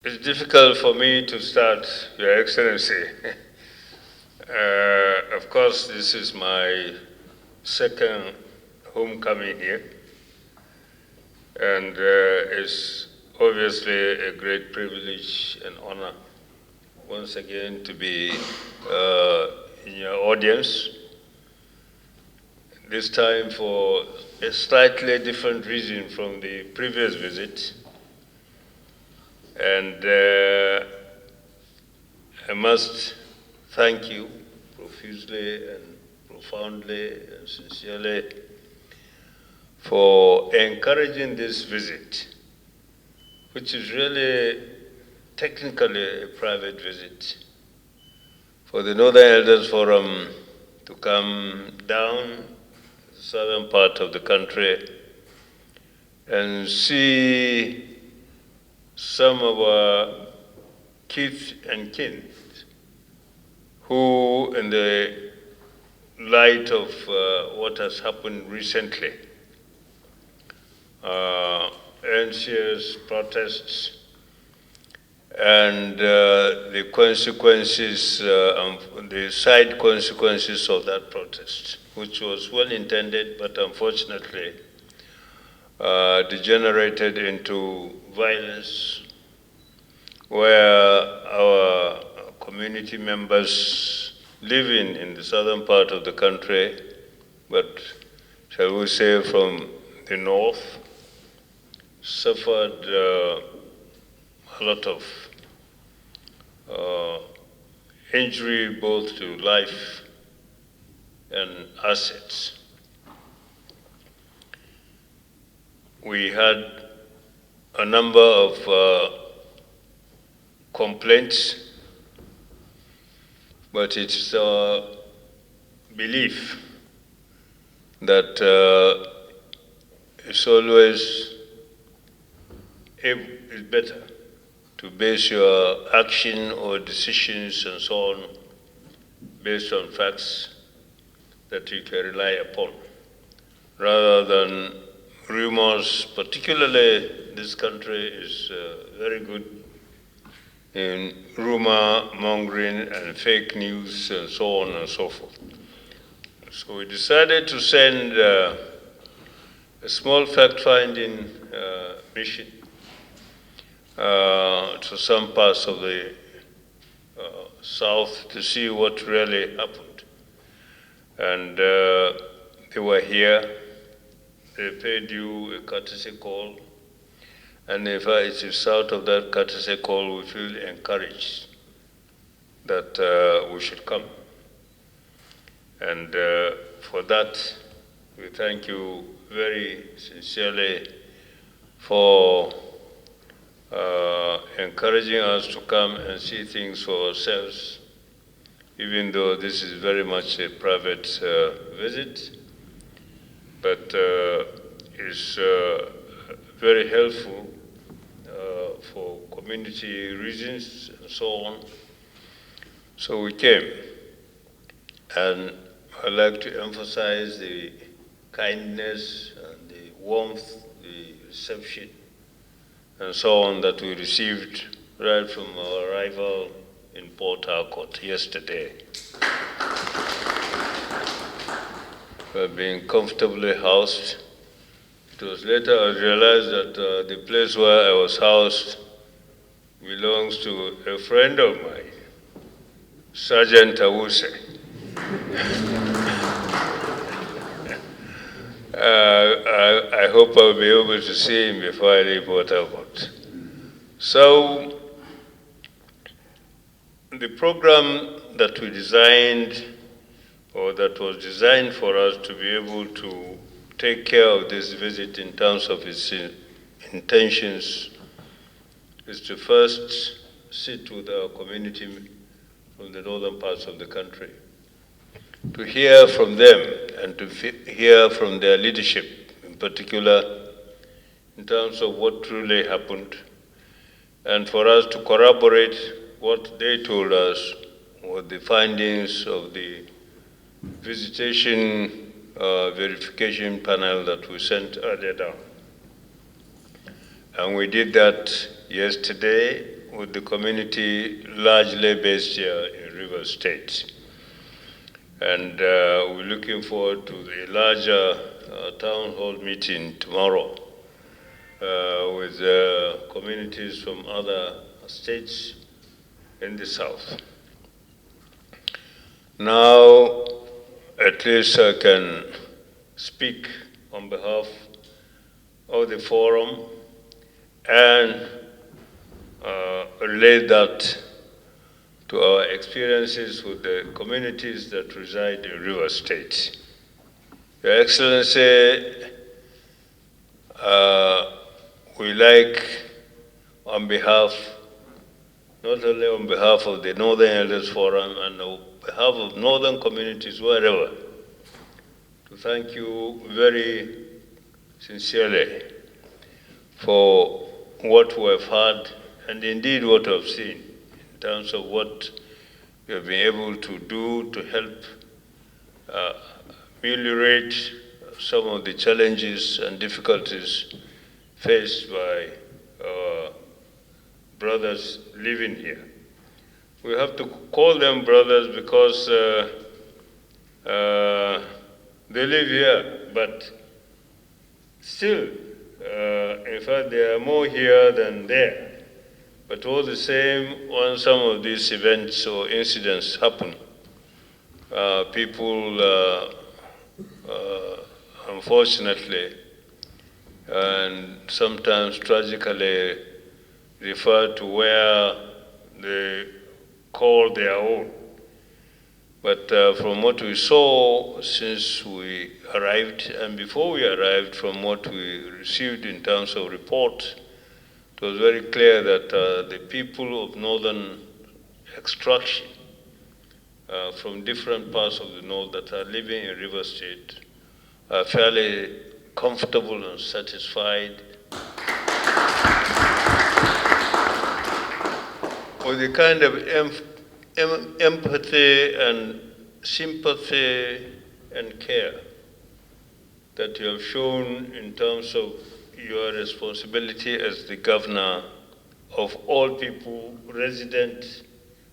It's difficult for me to start, Your Excellency. Of course, this is my second homecoming here, and it's obviously a great privilege and honor once again to be in your audience, this time for a slightly different reason from the previous visit. And I must thank you profusely and profoundly and sincerely for encouraging this visit, which is really technically a private visit, for the Northern Elders Forum to come down the southern part of the country and see some of our kith and kin who, in the light of what has happened recently, anxious protests and the consequences, the side consequences of that protest, which was well intended but unfortunately degenerated into violence, where our community members living in the southern part of the country, but shall we say from the north, suffered a lot of injury both to life and assets. We had a number of complaints, but it's our belief that it's always better to base your action or decisions and so on based on facts that you can rely upon, rather than rumors. Particularly this country is very good in rumor mongering and fake news and so on and so forth. So we decided to send a small fact-finding mission to some parts of the south to see what really happened. And they were here. They paid you a courtesy call. And if it is out of that courtesy call, we feel encouraged that we should come. And for that, we thank you very sincerely for encouraging us to come and see things for ourselves, even though this is very much a private visit, but it's very helpful for community reasons and so on. So we came, and I'd like to emphasize the kindness and the warmth, the reception, and so on that we received right from our arrival in Port Harcourt yesterday. We have been comfortably housed. It was later I realized that the place where I was housed belongs to a friend of mine, Sergeant Awuse. I hope I'll be able to see him before I leave Port Harcourt. So, the program that we designed, or that was designed for us to be able to take care of this visit in terms of its intentions, is to first sit with our community from the northern parts of the country, to hear from them and to hear from their leadership, in particular, in terms of what truly happened, and for us to corroborate what they told us were the findings of the visitation verification panel that we sent earlier down. And we did that yesterday with the community largely based here in Rivers State. And we're looking forward to the larger town hall meeting tomorrow with communities from other states in the south. Now, at least I can speak on behalf of the forum and relate that to our experiences with the communities that reside in River State. Your Excellency, we like, on behalf, not only on behalf of the Northern Elders Forum and on behalf of Northern communities wherever, to thank you very sincerely for what we have heard and indeed what we have seen in terms of what you have been able to do to help ameliorate some of the challenges and difficulties faced by our brothers living here. We have to call them brothers because they live here, but still, in fact, there are more here than there. But all the same, when some of these events or incidents happen, people, unfortunately, and sometimes tragically, refer to where they call their own. But from what we saw since we arrived, and before we arrived, from what we received in terms of reports, it was very clear that the people of northern extraction from different parts of the north that are living in River State are fairly comfortable and satisfied with the kind of empathy and sympathy and care that you have shown in terms of your responsibility as the governor of all people resident,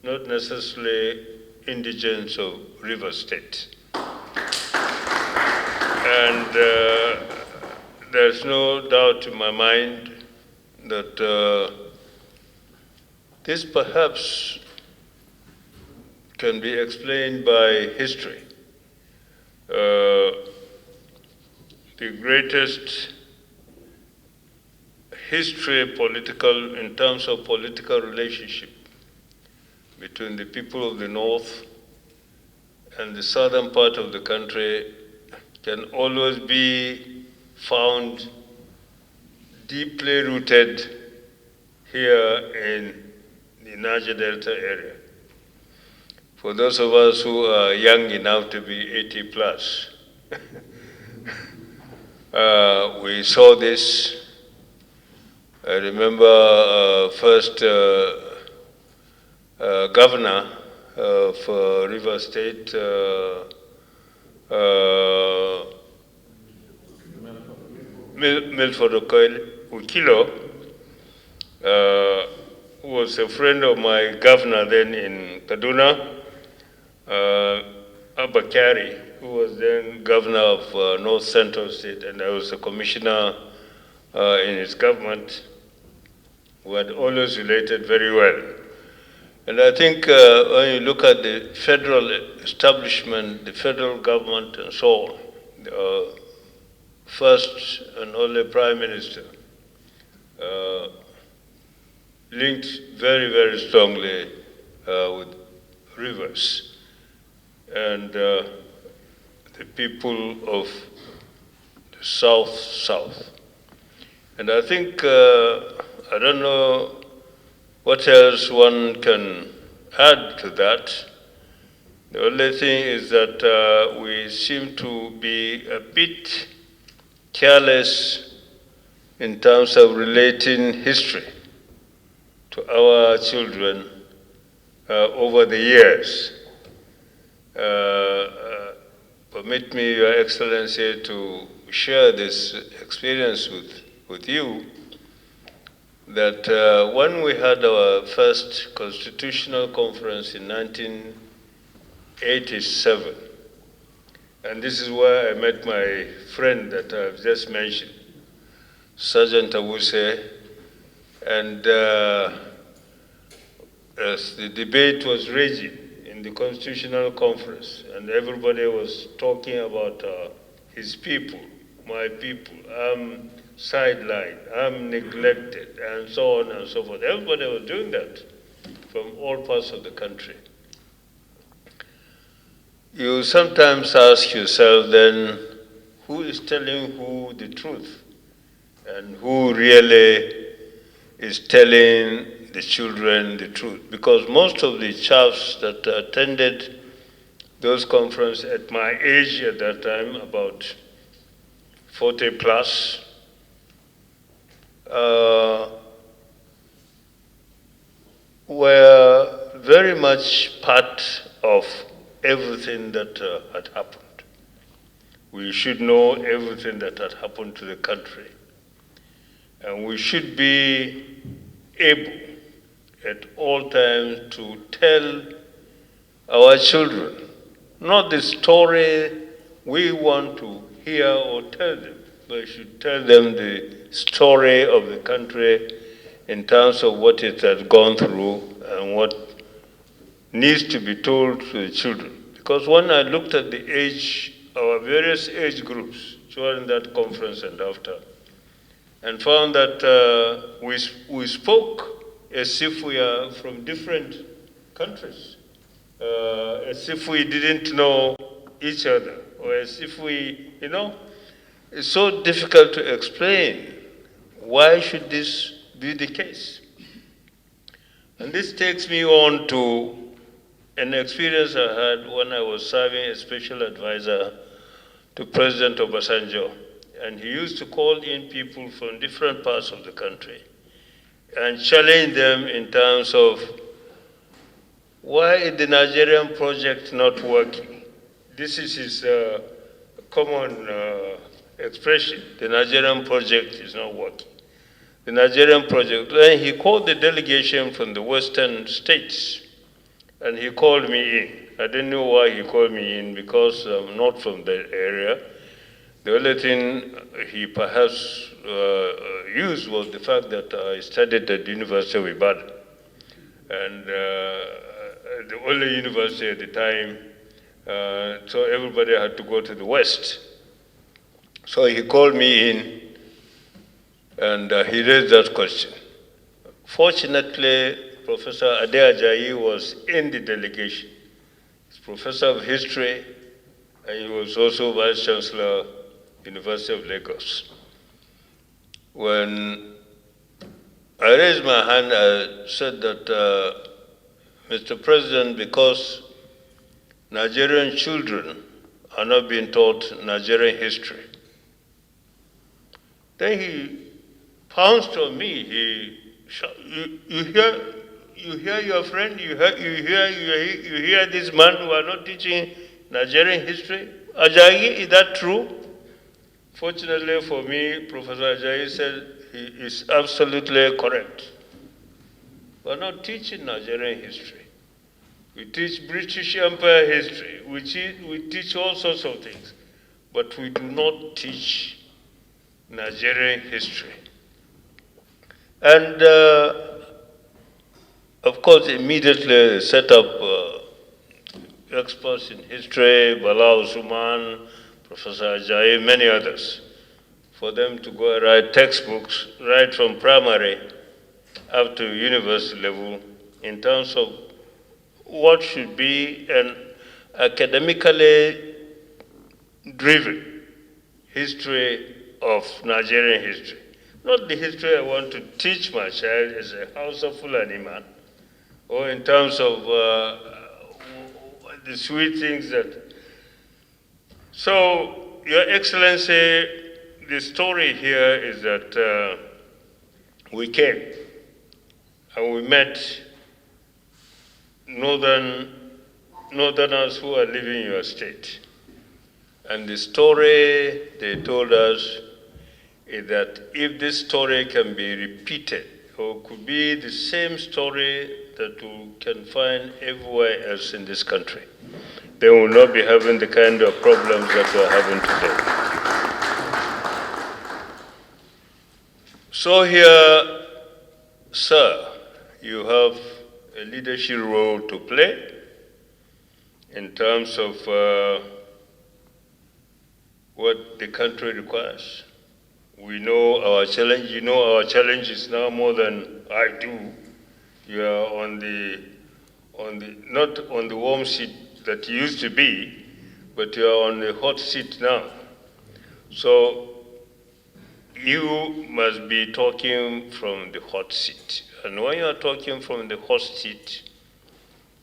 not necessarily indigents of River State. And there's no doubt in my mind that this perhaps can be explained by history. The greatest history political, in terms of political relationship between the people of the north and the southern part of the country can always be found deeply rooted here in the Niger Delta area. For those of us who are young enough to be 80 plus, we saw this. I remember first governor of River State, Milford Ukilo, who was a friend of my governor then in Kaduna, Abakari, who was then governor of North Central State, and I was a commissioner in his government, who had always related very well. And I think when you look at the federal establishment, the federal government and so on, the first and only prime minister linked very, very strongly with rivers and the people of the South. And I think, I don't know what else one can add to that. The only thing is that we seem to be a bit careless in terms of relating history to our children over the years. Permit me, Your Excellency, to share this experience with you, that when we had our first constitutional conference in 1987, and this is where I met my friend that I've just mentioned, Sergeant Awuse, and as the debate was raging in the constitutional conference, and everybody was talking about his people, my people, I'm sidelined, I'm neglected, and so on and so forth. Everybody was doing that from all parts of the country. You sometimes ask yourself then, who is telling who the truth? And who really is telling the children the truth? Because most of the chaps that attended those conferences at my age at that time, about 40 plus, were very much part of everything that had happened. We should know everything that had happened to the country. And we should be able at all times to tell our children, not the story we want to hear or tell them, but we should tell them the story of the country in terms of what it has gone through and what needs to be told to the children. Because when I looked at the age, our various age groups during that conference and after, and found that we spoke as if we are from different countries, as if we didn't know each other, or as if we, it's so difficult to explain. Why should this be the case? And this takes me on to an experience I had when I was serving as special advisor to President Obasanjo. And he used to call in people from different parts of the country and challenge them in terms of why is the Nigerian project not working? This is his common expression. The Nigerian project is not working. The Nigerian project. Then he called the delegation from the western states, and he called me in. I didn't know why he called me in, because I'm not from that area. The only thing he perhaps used was the fact that I studied at the University of Ibadan. And the only university at the time, so everybody had to go to the West. So he called me in, and he raised that question. Fortunately, Professor Ade Ajayi was in the delegation. He's professor of history, and he was also vice chancellor, University of Lagos. When I raised my hand, I said that, Mr. President, because Nigerian children are not being taught Nigerian history. Then he pounced on me. You hear your friend, you hear this man who are not teaching Nigerian history? Ajayi, is that true? Fortunately for me, Professor Ajayi said he is absolutely correct. We're not teaching Nigerian history. We teach British Empire history. We teach all sorts of things. But we do not teach Nigerian history. And of course, immediately set up experts in history, Bala Usman, Professor Ajayi, many others, for them to go and write textbooks right from primary up to university level in terms of what should be an academically driven history of Nigerian history. Not the history I want to teach my child as a Hausa Fulani man, or in terms of the sweet things that. So, Your Excellency, the story here is that we came and we met northerners who are living in your state. And the story they told us is that if this story can be repeated or could be the same story that we can find everywhere else in this country. They will not be having the kind of problems that we're having today. So here, sir, you have a leadership role to play in terms of what the country requires. We know our challenge. You know our challenge is now more than I do. You are not on the warm seat that you used to be, but you are on the hot seat now. So you must be talking from the hot seat. And when you are talking from the hot seat,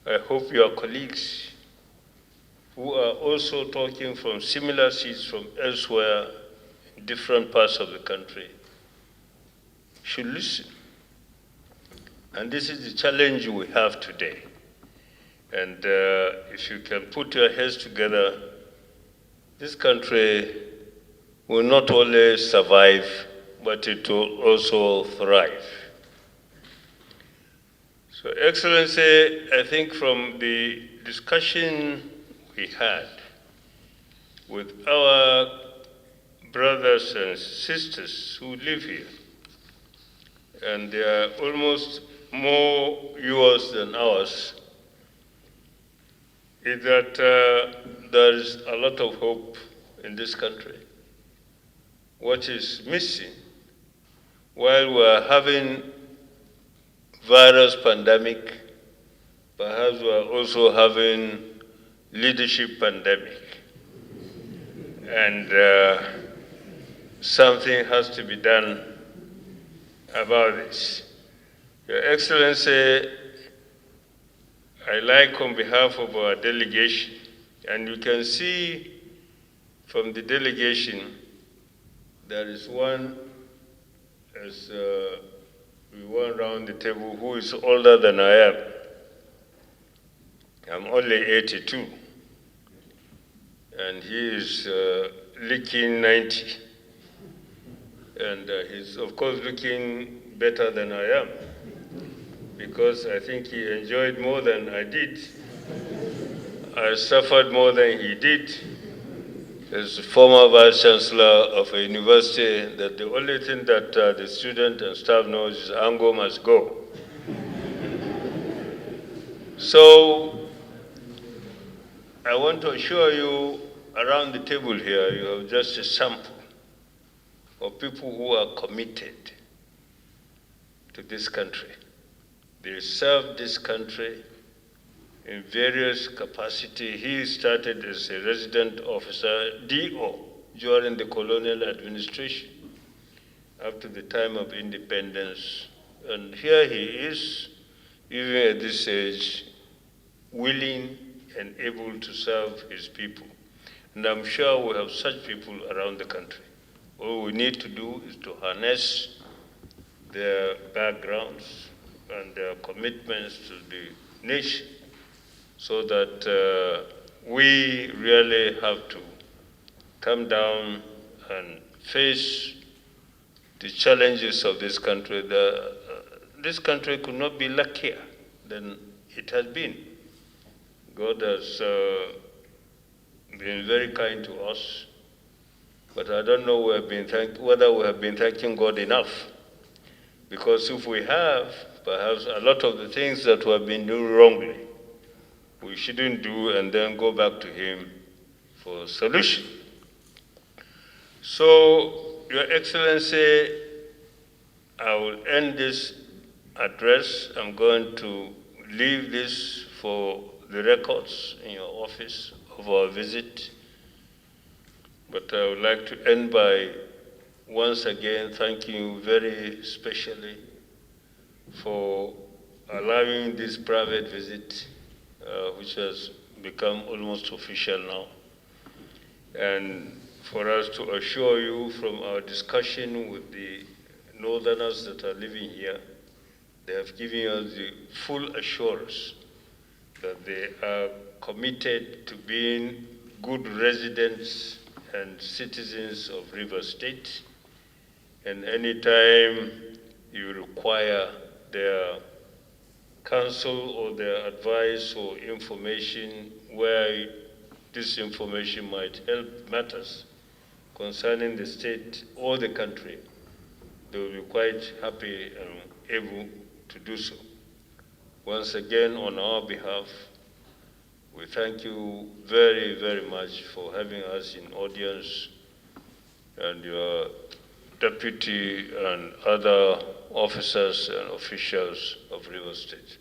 I hope your colleagues who are also talking from similar seats from elsewhere in different parts of the country should listen. And this is the challenge we have today. And if you can put your heads together, this country will not only survive, but it will also thrive. So, Excellency, I think from the discussion we had with our brothers and sisters who live here, and they are almost more yours than ours, is that there is a lot of hope in this country. What is missing, while we are having virus pandemic, perhaps we are also having leadership pandemic. And something has to be done about this. Your Excellency, I like on behalf of our delegation, and you can see from the delegation, there is one, as we went around the table, who is older than I am. I'm only 82, and he is looking 90. And he's, of course, looking better than I am, because I think he enjoyed more than I did. I suffered more than he did. As former vice chancellor of a university, that the only thing that the student and staff knows is Ango must go. So I want to assure you, around the table here, you have just a sample of people who are committed to this country. They serve this country in various capacities. He started as a resident officer, DO, during the colonial administration, up to the time of independence. And here he is, even at this age, willing and able to serve his people. And I'm sure we have such people around the country. All we need to do is to harness their backgrounds and their commitments to the nation, so that we really have to come down and face the challenges of this country. This country could not be luckier than it has been. God has been very kind to us, but I don't know whether we have been thanking God enough. Because if we have, perhaps a lot of the things that we have been doing wrongly, we shouldn't do, and then go back to him for a solution. So, Your Excellency, I will end this address. I'm going to leave this for the records in your office of our visit. But I would like to end by once again thanking you very specially for allowing this private visit, which has become almost official now. And for us to assure you from our discussion with the northerners that are living here, they have given us the full assurance that they are committed to being good residents and citizens of River State. And anytime you require their counsel or their advice or information where this information might help matters concerning the state or the country, they will be quite happy and able to do so. Once again, on our behalf, we thank you very, very much for having us in audience, and your deputy and other officers and officials of River State.